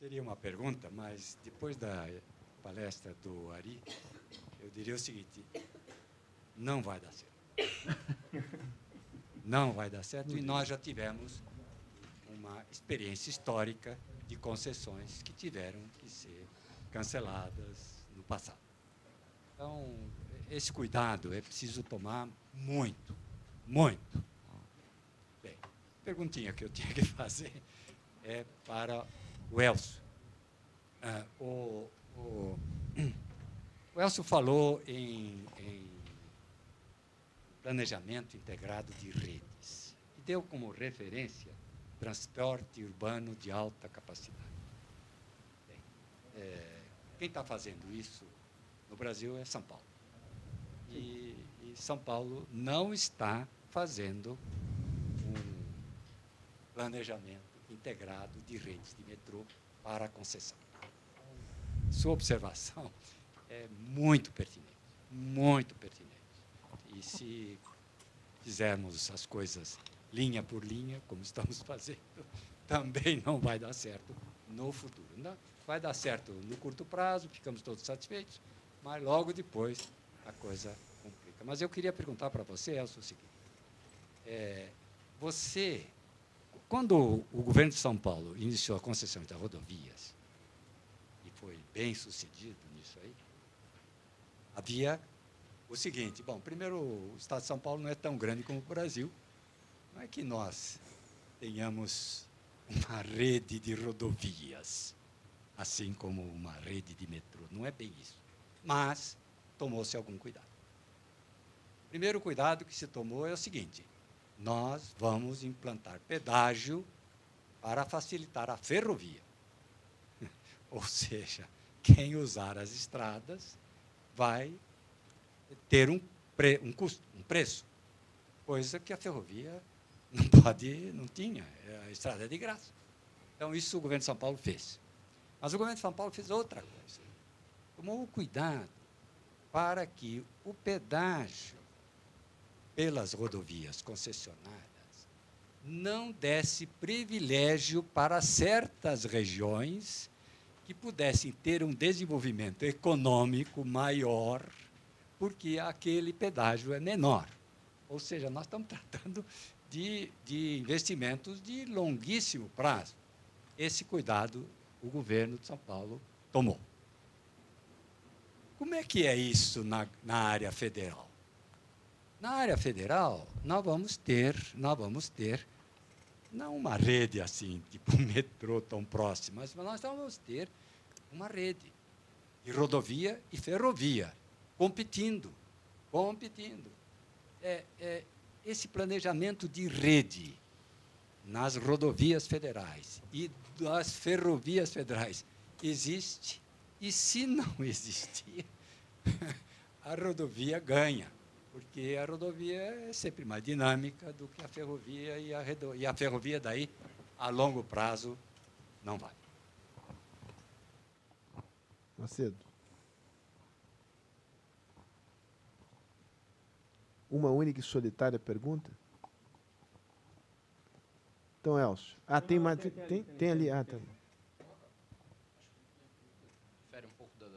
teria uma pergunta, mas depois da palestra do Ari, eu diria o seguinte: não vai dar certo. Não vai dar certo, e nós já tivemos uma experiência histórica de concessões que tiveram que ser canceladas no passado. Então, esse cuidado é preciso tomar muito, muito. Bem, a perguntinha que eu tinha que fazer é para o Elcio. O Elcio falou em planejamento integrado de redes e deu como referência transporte urbano de alta capacidade. Bem, quem está fazendo isso no Brasil é São Paulo. E São Paulo não está fazendo um planejamento integrado de redes de metrô para a concessão. Sua observação é muito pertinente, muito pertinente. E se fizermos as coisas linha por linha, como estamos fazendo, também não vai dar certo no futuro. Não, vai dar certo no curto prazo, ficamos todos satisfeitos, mas logo depois a coisa complica. Mas eu queria perguntar para você, Elcio, o seguinte. Você, quando o governo de São Paulo iniciou a concessão de rodovias, e foi bem sucedido nisso aí, havia o seguinte: bom, primeiro, o Estado de São Paulo não é tão grande como o Brasil, não é que nós tenhamos uma rede de rodovias, assim como uma rede de metrô, não é bem isso, mas tomou-se algum cuidado. O primeiro cuidado que se tomou é o seguinte: nós vamos implantar pedágio para facilitar a ferrovia. Ou seja, quem usar as estradas vai ter um preço, coisa que a ferrovia não tinha, a estrada é de graça. Então, isso o governo de São Paulo fez. Mas o governo de São Paulo fez outra coisa. Tomou cuidado para que o pedágio pelas rodovias concessionadas não desse privilégio para certas regiões que pudessem ter um desenvolvimento econômico maior, porque aquele pedágio é menor. Ou seja, nós estamos tratando de investimentos de longuíssimo prazo. Esse cuidado o governo de São Paulo tomou. Como é que é isso na área federal? Na área federal, nós vamos ter não uma rede assim, tipo um metrô tão próximo, mas nós vamos ter uma rede de rodovia e ferrovia, competindo. Esse planejamento de rede nas rodovias federais e das ferrovias federais existe, e se não existir, a rodovia ganha, porque a rodovia é sempre mais dinâmica do que a ferrovia, e a ferrovia daí, a longo prazo, não vai. Macedo. Uma única e solitária pergunta? Então, Elcio. Tem mais. Tem ali. Tá. Difere um pouco da.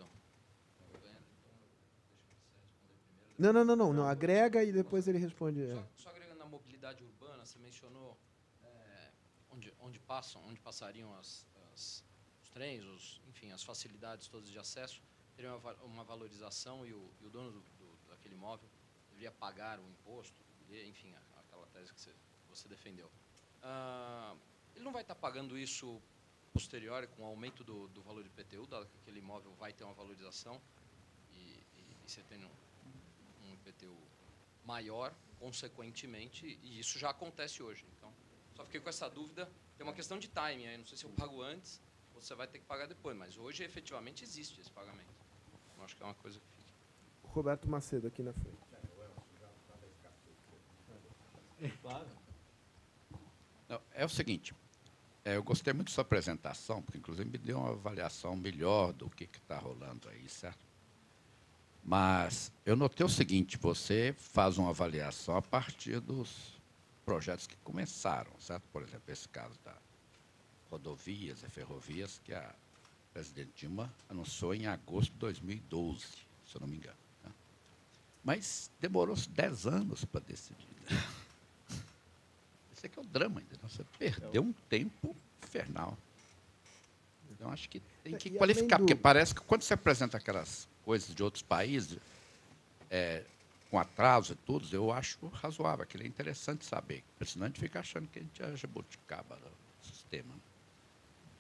Não. Agrega e depois ele responde. Só agregando na mobilidade urbana, você mencionou onde passariam os trens, enfim, as facilidades todas de acesso, teria uma valorização e o dono daquele imóvel deveria pagar o imposto, enfim, aquela tese que você defendeu. Ele não vai estar pagando isso posterior, com o aumento do valor do IPTU, dado que aquele imóvel vai ter uma valorização e você tem um IPTU maior, consequentemente, e isso já acontece hoje. Então, só fiquei com essa dúvida. Tem uma questão de timing aí, não sei se eu pago antes ou você vai ter que pagar depois, mas hoje, efetivamente, existe esse pagamento. Eu acho que é uma coisa que fica. Roberto Macedo, aqui na frente. Claro. Não, é o seguinte, eu gostei muito da sua apresentação, porque, inclusive, me deu uma avaliação melhor do que está rolando aí, certo? Mas eu notei o seguinte: você faz uma avaliação a partir dos projetos que começaram, certo? Por exemplo, esse caso rodovias e ferrovias que a presidente Dilma anunciou em agosto de 2012, se eu não me engano. Né? Mas demorou 10 anos para decidir. Né? Esse aqui é o drama ainda. Você perdeu um tempo infernal. Então, acho que tem que qualificar, porque parece que quando você apresenta aquelas coisas de outros países, com atraso e tudo, eu acho razoável, aquilo é interessante saber, porque senão a gente fica achando que a gente é jabuticaba do sistema.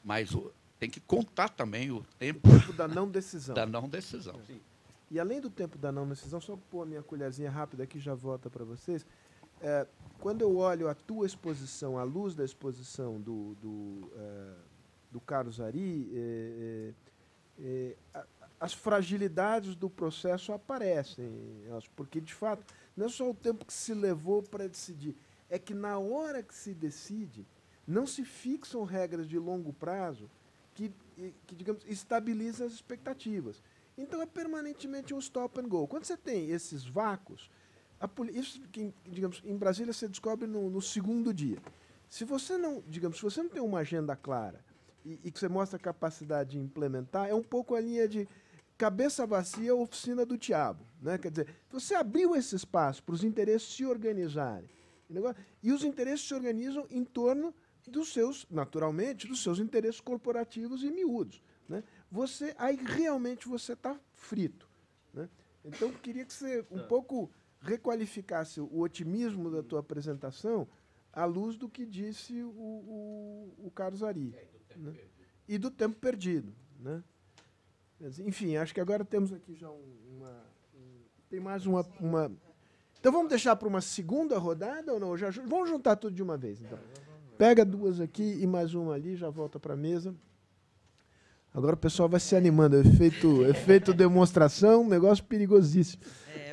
Mas tem que contar também o tempo da não decisão. Da não decisão. Sim. E além do tempo da não decisão, só pôr a minha colherzinha rápida aqui, já volta para vocês. Quando eu olho a tua exposição, à luz da exposição do Carlos Ari, as fragilidades do processo aparecem, porque, de fato, não é só o tempo que se levou para decidir, é que, na hora que se decide, não se fixam regras de longo prazo que digamos, estabilizam as expectativas. Então, é permanentemente um stop and go. Quando você tem esses vácuos, isso, digamos, em Brasília você descobre no segundo dia. Se você não tem uma agenda clara e que você mostra capacidade de implementar, é um pouco a linha de cabeça vazia, oficina do diabo. Né? Quer dizer, você abriu esse espaço para os interesses se organizarem. E os interesses se organizam em torno dos seus, naturalmente, dos seus interesses corporativos e miúdos. Né? Aí realmente você está frito. Né? Então, eu queria que você um pouco requalificasse o otimismo da tua apresentação à luz do que disse o Carlos Ari. Né? E do tempo perdido. Né? Enfim, acho que agora temos aqui já tem mais uma... Então, vamos deixar para uma segunda rodada ou não? Vamos juntar tudo de uma vez, então. Pega duas aqui e mais uma ali, já volta para a mesa. Agora o pessoal vai se animando. Efeito demonstração, negócio perigosíssimo.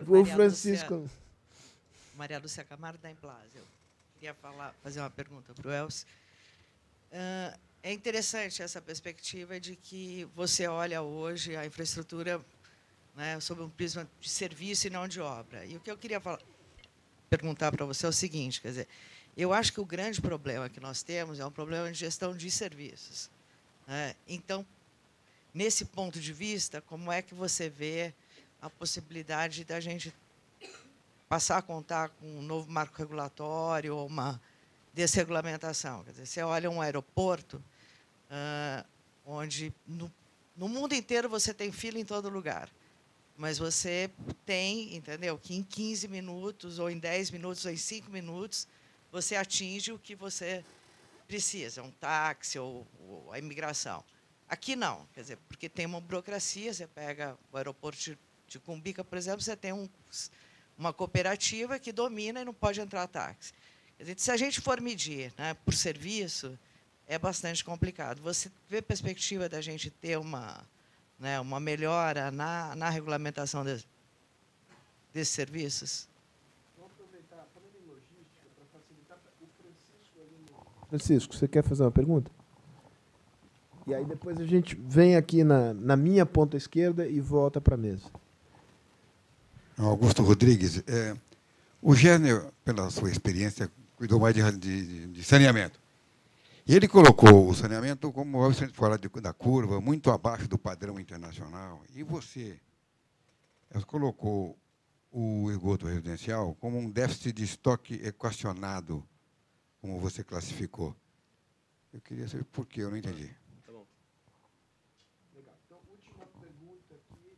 O Francisco... Maria Lúcia Camargo, da Emplase. Eu queria fazer uma pergunta para o Elcio. É interessante essa perspectiva de que você olha hoje a infraestrutura, né, sob um prisma de serviço e não de obra. E o que eu queria perguntar para você é o seguinte, quer dizer, eu acho que o grande problema que nós temos é um problema de gestão de serviços. Né? Então, nesse ponto de vista, como é que você vê a possibilidade da gente passar a contar com um novo marco regulatório ou uma desregulamentação? Quer dizer, você olha um aeroporto, onde no mundo inteiro você tem fila em todo lugar, mas você tem, entendeu, que em 15 minutos, ou em 10 minutos, ou em 5 minutos, você atinge o que você precisa, um táxi ou a imigração. Aqui não, quer dizer, porque tem uma burocracia, você pega o aeroporto de Cumbica, por exemplo, você tem uma cooperativa que domina e não pode entrar táxi. Quer dizer, se a gente for medir, né, por serviço, é bastante complicado. Você vê perspectiva da gente ter uma melhora na regulamentação desses serviços? Vamos aproveitar, falando em logística, para facilitar, o Francisco ali. Francisco, você quer fazer uma pergunta? E aí depois a gente vem aqui na minha ponta esquerda e volta para a mesa. Augusto Rodrigues, o Gênio, pela sua experiência, cuidou mais de saneamento. E ele colocou o saneamento, como você fala da curva, muito abaixo do padrão internacional. E você colocou o esgoto residencial como um déficit de estoque equacionado, como você classificou. Eu queria saber por quê, eu não entendi. Tá bom. Legal. Então, última pergunta aqui.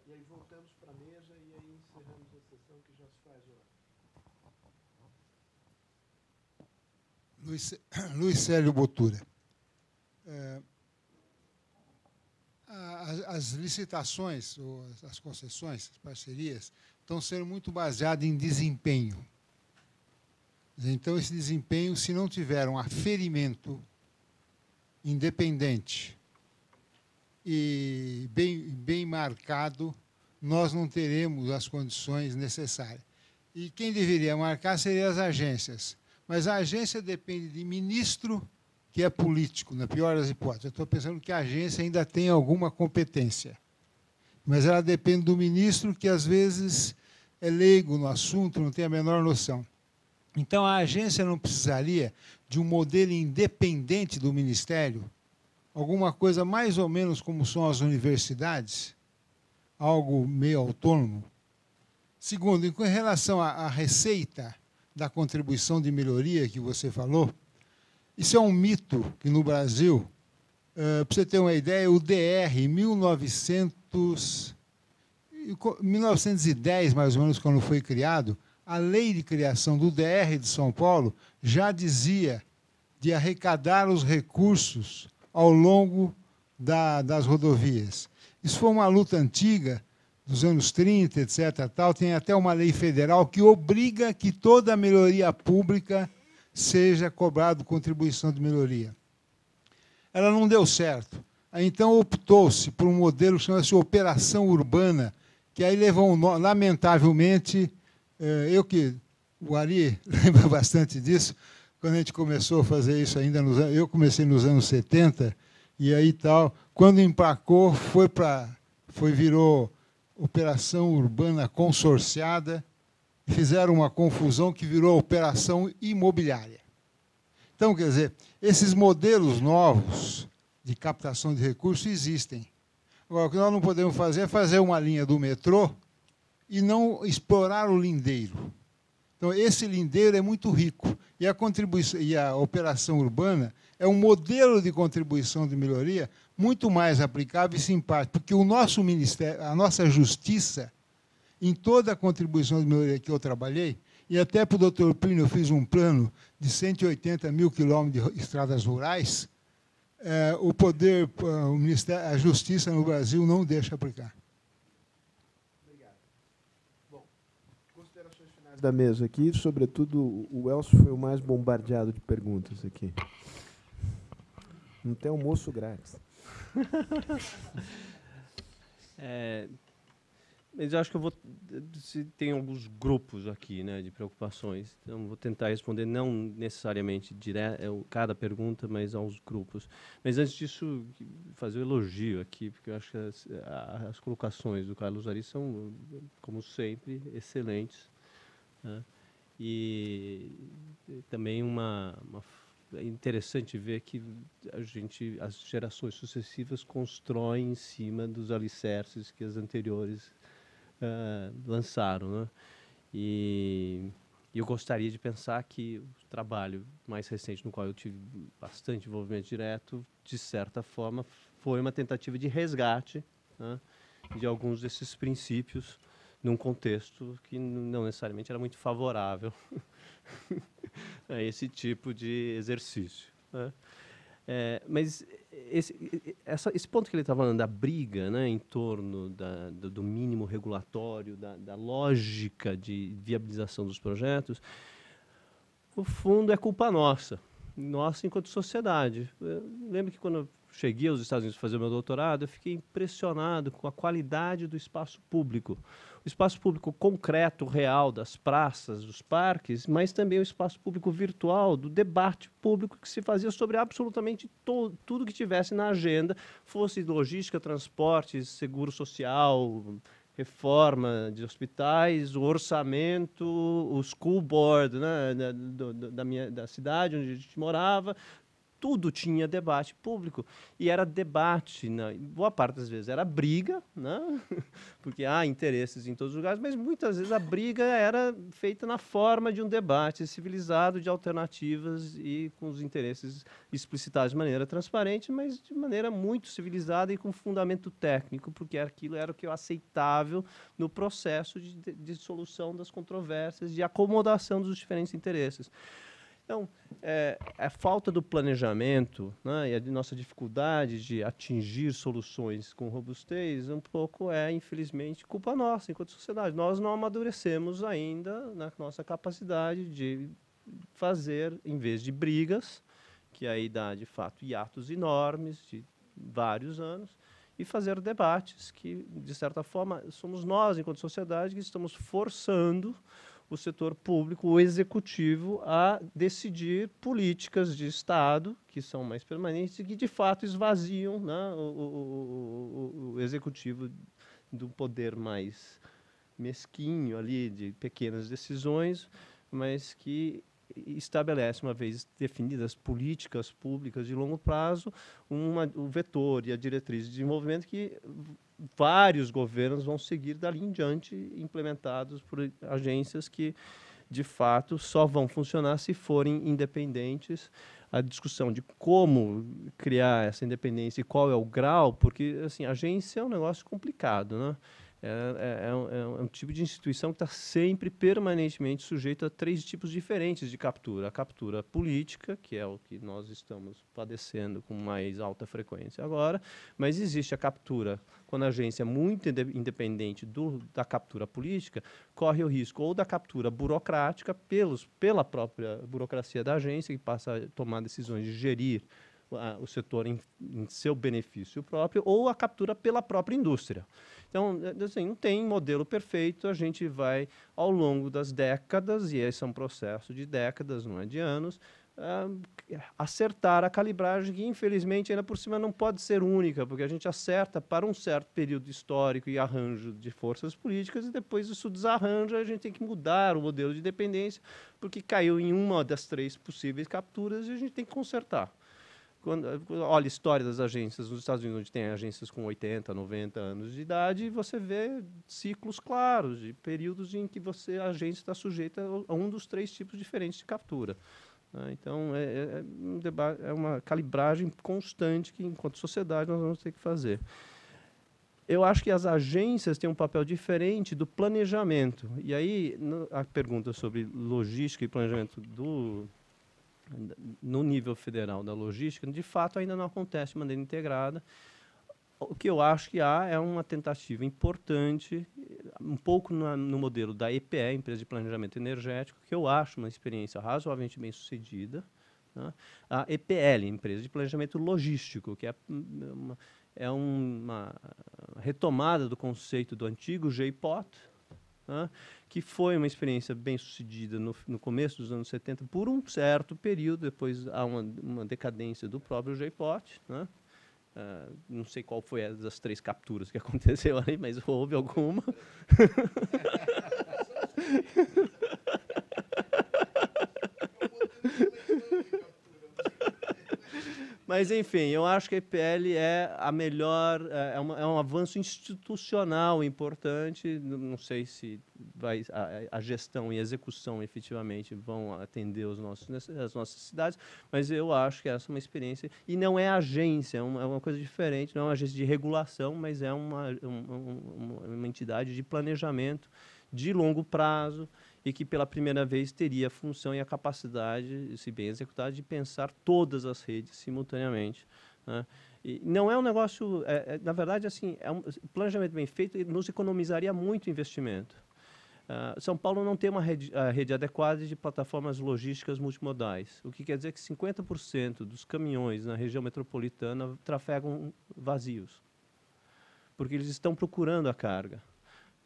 E aí voltamos para a mesa e aí encerramos a sessão que já se faz hora. Luiz Célio Botura. As licitações, ou as concessões, as parcerias, estão sendo muito baseadas em desempenho. Então, esse desempenho, se não tiver um aferimento independente e bem marcado, nós não teremos as condições necessárias. E quem deveria marcar seriam as agências. Mas a agência depende de ministro, que é político, na pior das hipóteses. Eu estou pensando que a agência ainda tem alguma competência. Mas ela depende do ministro, que, às vezes, é leigo no assunto, não tem a menor noção. Então, a agência não precisaria de um modelo independente do Ministério? Alguma coisa mais ou menos como são as universidades? Algo meio autônomo? Segundo, em relação à receita da contribuição de melhoria que você falou, isso é um mito que no Brasil, para você ter uma ideia, o DR, em 1910, mais ou menos, quando foi criado, a lei de criação do DR de São Paulo já dizia de arrecadar os recursos ao longo das rodovias. Isso foi uma luta antiga, dos anos 30, etc. Tal. Tem até uma lei federal que obriga que toda a melhoria pública seja cobrada contribuição de melhoria. Ela não deu certo. Aí, então, optou-se por um modelo que chama-se operação urbana, que aí levou, lamentavelmente, o Ari lembra bastante disso, quando a gente começou a fazer isso ainda, eu comecei nos anos 70, e aí tal, quando emplacou, virou operação urbana consorciada, e fizeram uma confusão que virou operação imobiliária. Então, quer dizer, esses modelos novos de captação de recursos existem. Agora, o que nós não podemos fazer é fazer uma linha do metrô e não explorar o lindeiro. Então, esse lindeiro é muito rico. E a operação urbana é um modelo de contribuição de melhoria muito mais aplicável e simpático, porque o nosso Ministério, a nossa Justiça, em toda a contribuição de melhoria que eu trabalhei, e até para o Dr. Plínio eu fiz um plano de 180 mil quilômetros de estradas rurais, a Justiça no Brasil não deixa aplicar. Obrigado. Bom, considerações finais da mesa aqui, sobretudo o Elcio foi o mais bombardeado de perguntas aqui. Não tem almoço grátis. Mas eu acho que eu vou... Tem alguns grupos aqui, né, de preocupações. Então, vou tentar responder não necessariamente cada pergunta, mas aos grupos. Mas, antes disso, fazer um elogio aqui, porque eu acho que as colocações do Carlos Ari são, como sempre, excelentes. Né? E também é interessante ver que as gerações sucessivas constroem em cima dos alicerces que as anteriores lançaram, né? E eu gostaria de pensar que o trabalho mais recente, no qual eu tive bastante envolvimento direto, de certa forma, foi uma tentativa de resgate, né, de alguns desses princípios num contexto que não necessariamente era muito favorável a esse tipo de exercício. Né? Mas esse ponto que ele está falando da briga, né, em torno do mínimo regulatório, da lógica de viabilização dos projetos, no fundo é culpa nossa enquanto sociedade. Eu lembro que quando eu cheguei aos Estados Unidos para fazer o meu doutorado, eu fiquei impressionado com a qualidade do espaço público. O espaço público concreto, real, das praças, dos parques, mas também o espaço público virtual, do debate público que se fazia sobre absolutamente tudo que tivesse na agenda, fosse logística, transportes, seguro social, reforma de hospitais, o orçamento, o school board, né, da cidade onde a gente morava. Tudo tinha debate público. E era debate, boa parte das vezes era briga, né? Porque há interesses em todos os lugares, mas muitas vezes a briga era feita na forma de um debate civilizado de alternativas e com os interesses explicitados de maneira transparente, mas de maneira muito civilizada e com fundamento técnico, porque aquilo era o que é aceitável no processo de solução das controvérsias, de acomodação dos diferentes interesses. Então, a falta do planejamento, né, e a nossa dificuldade de atingir soluções com robustez, um pouco infelizmente, culpa nossa enquanto sociedade. Nós não amadurecemos ainda na nossa capacidade de fazer, em vez de brigas, que aí dá, de fato, hiatos enormes de vários anos, e fazer debates que, de certa forma, somos nós, enquanto sociedade, que estamos forçando o setor público, o executivo, a decidir políticas de Estado que são mais permanentes e que, de fato, esvaziam, né, o executivo do poder mais mesquinho ali de pequenas decisões, mas que estabelece, uma vez definidas políticas públicas de longo prazo, o vetor e a diretriz de desenvolvimento que vários governos vão seguir dali em diante, implementados por agências que, de fato, só vão funcionar se forem independentes. A discussão de como criar essa independência e qual é o grau, porque assim, a agência é um negócio complicado, né? É um tipo de instituição que está sempre, permanentemente, sujeito a 3 tipos diferentes de captura. A captura política, que é o que nós estamos padecendo com mais alta frequência agora, mas existe a captura, quando a agência é muito independente da captura política, corre o risco ou da captura burocrática, pela própria burocracia da agência, que passa a tomar decisões de gerir o setor em seu benefício próprio, ou a captura pela própria indústria. Então, assim, não tem modelo perfeito, a gente vai, ao longo das décadas, e esse é um processo de décadas, não é de anos, acertar a calibragem, que, infelizmente, ainda por cima não pode ser única, porque a gente acerta para um certo período histórico e arranjo de forças políticas, e depois isso desarranja, a gente tem que mudar o modelo de dependência, porque caiu em uma das 3 possíveis capturas e a gente tem que consertar. Olha a história das agências nos Estados Unidos, onde tem agências com 80, 90 anos de idade, e você vê ciclos claros, de períodos em que a agência está sujeita a um dos 3 tipos diferentes de captura. Então, é uma calibragem constante que, enquanto sociedade, nós vamos ter que fazer. Eu acho que as agências têm um papel diferente do planejamento. E aí, a pergunta sobre logística e planejamento no nível federal da logística, de fato, ainda não acontece de maneira integrada. O que eu acho que há é uma tentativa importante, um pouco no modelo da EPE, Empresa de Planejamento Energético, que eu acho uma experiência razoavelmente bem sucedida. Né? A EPL, Empresa de Planejamento Logístico, que é uma retomada do conceito do antigo JPOT, que foi uma experiência bem sucedida no começo dos anos 70 por um certo período, depois há uma decadência do próprio JPOT. Não sei qual foi a das 3 capturas que aconteceu ali, mas houve alguma. Mas, enfim, eu acho que a EPL é a melhor, é um avanço institucional importante. Não sei se a gestão e a execução efetivamente vão atender as nossas necessidades, mas eu acho que essa é uma experiência. E não é agência, é uma coisa diferente, não é uma agência de regulação, mas é uma entidade de planejamento de longo prazo, e que pela primeira vez teria a função e a capacidade, se bem executada, de pensar todas as redes simultaneamente. Né? E não é um negócio, na verdade, assim, um planejamento bem feito nos economizaria muito investimento. São Paulo não tem uma rede adequada de plataformas logísticas multimodais, o que quer dizer que 50% dos caminhões na região metropolitana trafegam vazios, porque eles estão procurando a carga.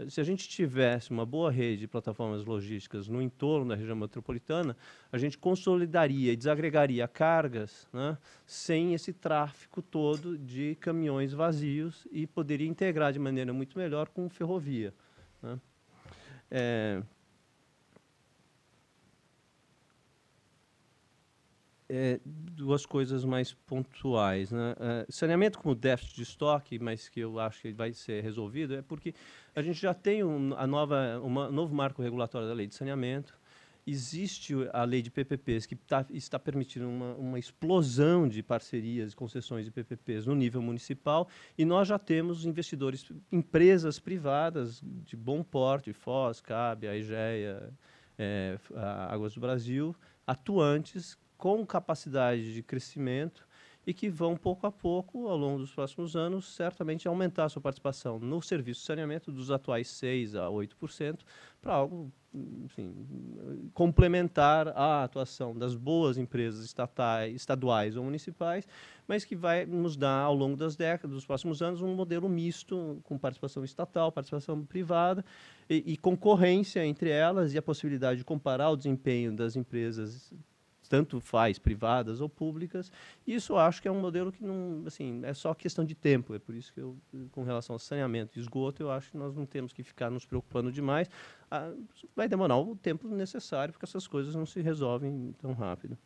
Se a gente tivesse uma boa rede de plataformas logísticas no entorno da região metropolitana, a gente consolidaria e desagregaria cargas, né, sem esse tráfego todo de caminhões vazios, e poderia integrar de maneira muito melhor com ferrovia. Né. Duas coisas mais pontuais. Né? Saneamento como déficit de estoque, mas que eu acho que vai ser resolvido, é porque a gente já tem um novo marco regulatório da lei de saneamento, existe a lei de PPPs, que está permitindo uma explosão de parcerias e concessões de PPPs no nível municipal, e nós já temos investidores, empresas privadas de bom porte, Foz, CAB, a EGEA, a Águas do Brasil, atuantes com capacidade de crescimento e que vão, pouco a pouco, ao longo dos próximos anos, certamente aumentar a sua participação no serviço de saneamento dos atuais 6% a 8%, para algo, enfim, complementar à atuação das boas empresas estaduais ou municipais, mas que vai nos dar, ao longo das décadas, dos próximos anos, um modelo misto, com participação estatal, participação privada e concorrência entre elas, e a possibilidade de comparar o desempenho das empresas tanto faz privadas ou públicas. Isso eu acho que é um modelo que não, assim, é só questão de tempo. É por isso que eu, com relação ao saneamento e esgoto, eu acho que nós não temos que ficar nos preocupando demais. Vai demorar o tempo necessário, porque essas coisas não se resolvem tão rápido.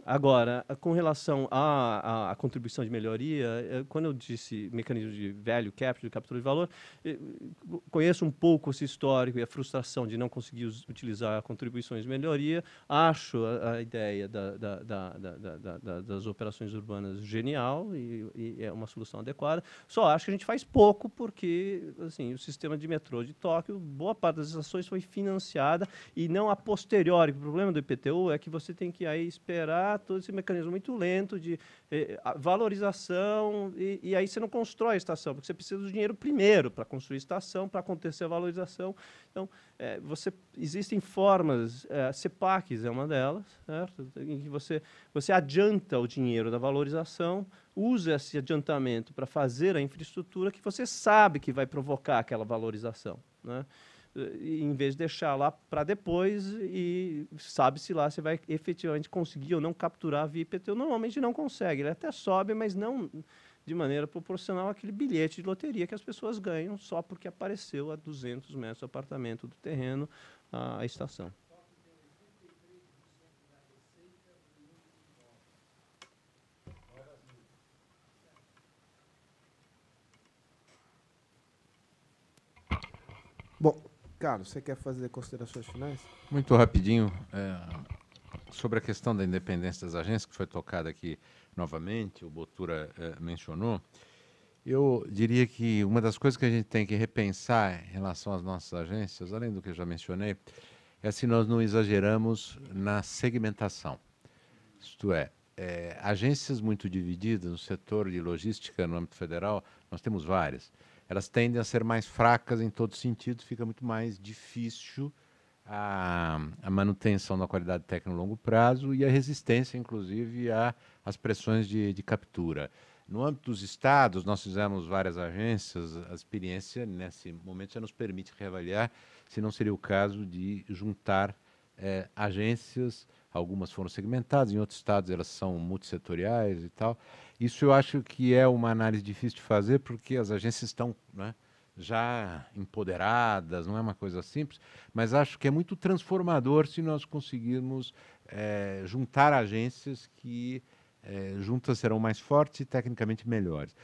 Agora, com relação à contribuição de melhoria, quando eu disse mecanismo de value capture, de captura de valor, conheço um pouco esse histórico e a frustração de não conseguir utilizar contribuições de melhoria. Acho a ideia das operações urbanas genial e é uma solução adequada. Só acho que a gente faz pouco porque, assim, o sistema de metrô de Tóquio, boa parte das estações foi financiada e não a posteriori. O problema do IPTU é que você tem que aí esperar todo esse mecanismo muito lento de valorização, e aí você não constrói a estação, porque você precisa do dinheiro primeiro para construir a estação, para acontecer a valorização. Então, existem formas, CEPACs é uma delas, certo? Em que você adianta o dinheiro da valorização, usa esse adiantamento para fazer a infraestrutura que você sabe que vai provocar aquela valorização, né? Em vez de deixar lá para depois e sabe-se lá se vai efetivamente conseguir ou não capturar via IPTU. Normalmente não consegue, ele até sobe, mas não de maneira proporcional àquele bilhete de loteria que as pessoas ganham só porque apareceu a 200 metros do apartamento do terreno a estação. Bom, Carlos, você quer fazer considerações finais? Muito rapidinho, sobre a questão da independência das agências, que foi tocada aqui novamente, o Botura mencionou, eu diria que uma das coisas que a gente tem que repensar em relação às nossas agências, além do que eu já mencionei, é se nós não exageramos na segmentação. Isto é, agências muito divididas no setor de logística no âmbito federal, nós temos várias. Elas tendem a ser mais fracas em todo sentido, fica muito mais difícil a manutenção da qualidade técnica no longo prazo e a resistência, inclusive, às pressões de captura. No âmbito dos estados, nós fizemos várias agências, a experiência, nesse momento, já nos permite reavaliar se não seria o caso de juntar agências. Algumas foram segmentadas, em outros estados elas são multissetoriais e tal. Isso eu acho que é uma análise difícil de fazer, porque as agências estão, né, já empoderadas, não é uma coisa simples, mas acho que é muito transformador se nós conseguirmos juntar agências que juntas serão mais fortes e tecnicamente melhores.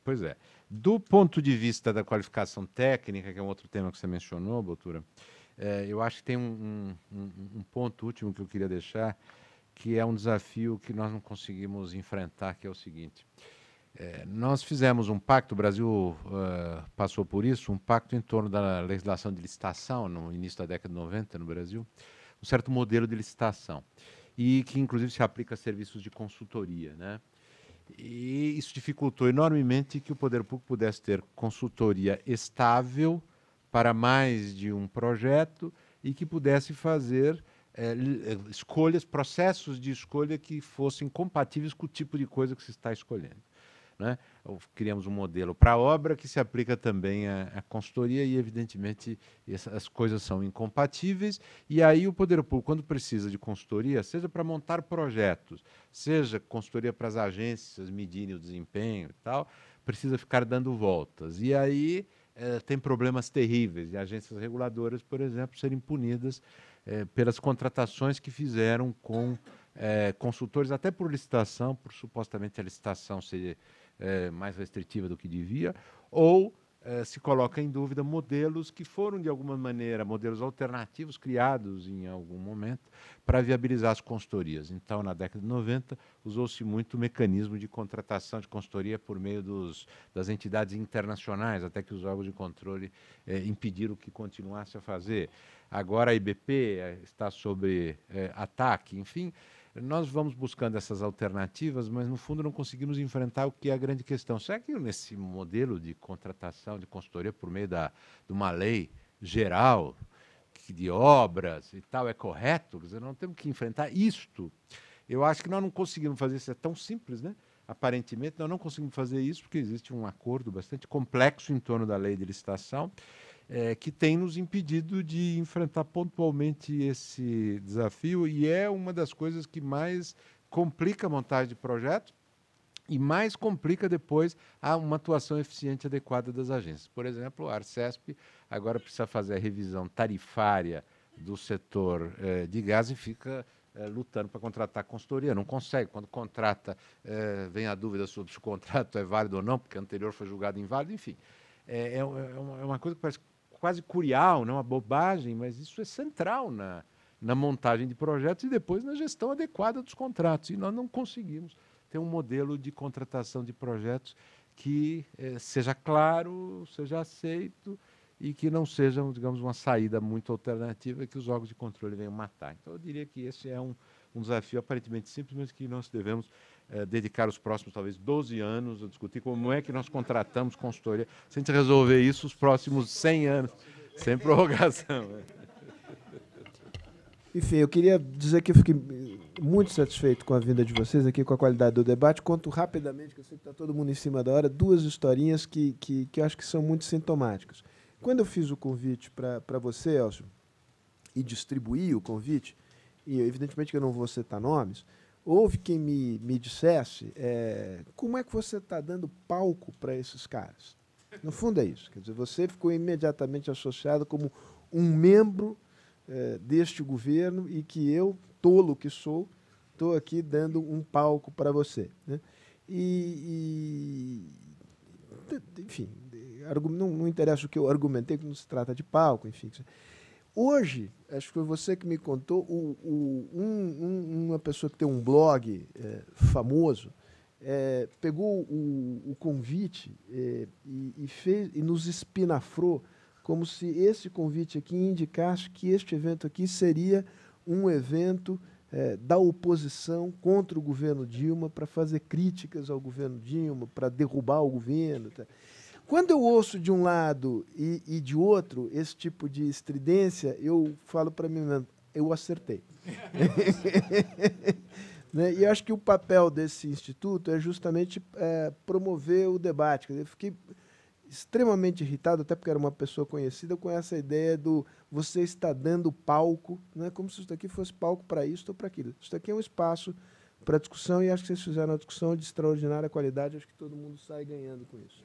Pois é. Do ponto de vista da qualificação técnica, que é um outro tema que você mencionou, Botura, eu acho que tem um ponto último que eu queria deixar, que é um desafio que nós não conseguimos enfrentar, que é o seguinte. Nós fizemos um pacto, o Brasil passou por isso, um pacto em torno da legislação de licitação, no início da década de 90 no Brasil, um certo modelo de licitação, e que inclusive se aplica a serviços de consultoria, né? E isso dificultou enormemente que o poder público pudesse ter consultoria estável para mais de um projeto e que pudesse fazer escolhas, processos de escolha que fossem compatíveis com o tipo de coisa que se está escolhendo, né? Criamos um modelo para a obra que se aplica também à consultoria e, evidentemente, as coisas são incompatíveis. E aí o poder público, quando precisa de consultoria, seja para montar projetos, seja consultoria para as agências medirem o desempenho e tal, precisa ficar dando voltas. E aí tem problemas terríveis de agências reguladoras, por exemplo, serem punidas pelas contratações que fizeram com consultores, até por licitação, por supostamente a licitação ser mais restritiva do que devia, ou se coloca em dúvida modelos que foram, de alguma maneira, modelos alternativos criados em algum momento para viabilizar as consultorias. Então, na década de 90, usou-se muito o mecanismo de contratação de consultoria por meio das entidades internacionais, até que os órgãos de controle impediram que continuasse a fazer. Agora a IBP está sob ataque, enfim. Nós vamos buscando essas alternativas, mas, no fundo, não conseguimos enfrentar o que é a grande questão. Será que nesse modelo de contratação de consultoria por meio de uma lei geral de obras e tal é correto? Quer dizer, não temos que enfrentar isto. Eu acho que nós não conseguimos fazer isso, é tão simples, né? Aparentemente, nós não conseguimos fazer isso porque existe um acordo bastante complexo em torno da lei de licitação que tem nos impedido de enfrentar pontualmente esse desafio, e é uma das coisas que mais complica a montagem de projetos e mais complica depois uma atuação eficiente e adequada das agências. Por exemplo, a Arcesp agora precisa fazer a revisão tarifária do setor de gás e fica lutando para contratar consultoria. Não consegue. Quando contrata, vem a dúvida sobre se o contrato é válido ou não, porque o anterior foi julgado inválido, enfim. É uma coisa que parece quase curial, não, uma bobagem, mas isso é central na montagem de projetos e depois na gestão adequada dos contratos. E nós não conseguimos ter um modelo de contratação de projetos que seja claro, seja aceito e que não seja, digamos, uma saída muito alternativa que os órgãos de controle venham matar. Então, eu diria que esse é um desafio aparentemente simples, mas que nós devemos dedicar os próximos, talvez, 12 anos a discutir como é que nós contratamos consultoria. Se a gente resolver isso, os próximos 100 anos, sem prorrogação. Enfim, eu queria dizer que eu fiquei muito satisfeito com a vinda de vocês aqui, com a qualidade do debate. Conto rapidamente, que eu sei que está todo mundo em cima da hora, duas historinhas que eu acho que são muito sintomáticas. Quando eu fiz o convite para você, Elcio, e distribuí o convite, e evidentemente que eu não vou citar nomes, houve quem me dissesse como é que você está dando palco para esses caras. No fundo é isso. Quer dizer, você ficou imediatamente associado como um membro deste governo e que eu, tolo que sou, estou aqui dando um palco para você. Né? Enfim, não interessa o que eu argumentei, que não se trata de palco, enfim. Hoje, acho que foi você que me contou, uma pessoa que tem um blog famoso, pegou o convite e nos espinafrou como se esse convite aqui indicasse que este evento aqui seria um evento da oposição contra o governo Dilma, para fazer críticas ao governo Dilma, para derrubar o governo. Tá? Quando eu ouço de um lado e de outro esse tipo de estridência, eu falo para mim mesmo, eu acertei. Né? E eu acho que o papel desse instituto é justamente promover o debate. Quer dizer, eu fiquei extremamente irritado, até porque era uma pessoa conhecida, com essa ideia do você está dando palco, né? Como se isso daqui fosse palco para isso ou para aquilo. Isso daqui é um espaço para discussão e acho que vocês fizeram uma discussão de extraordinária qualidade, acho que todo mundo sai ganhando com isso.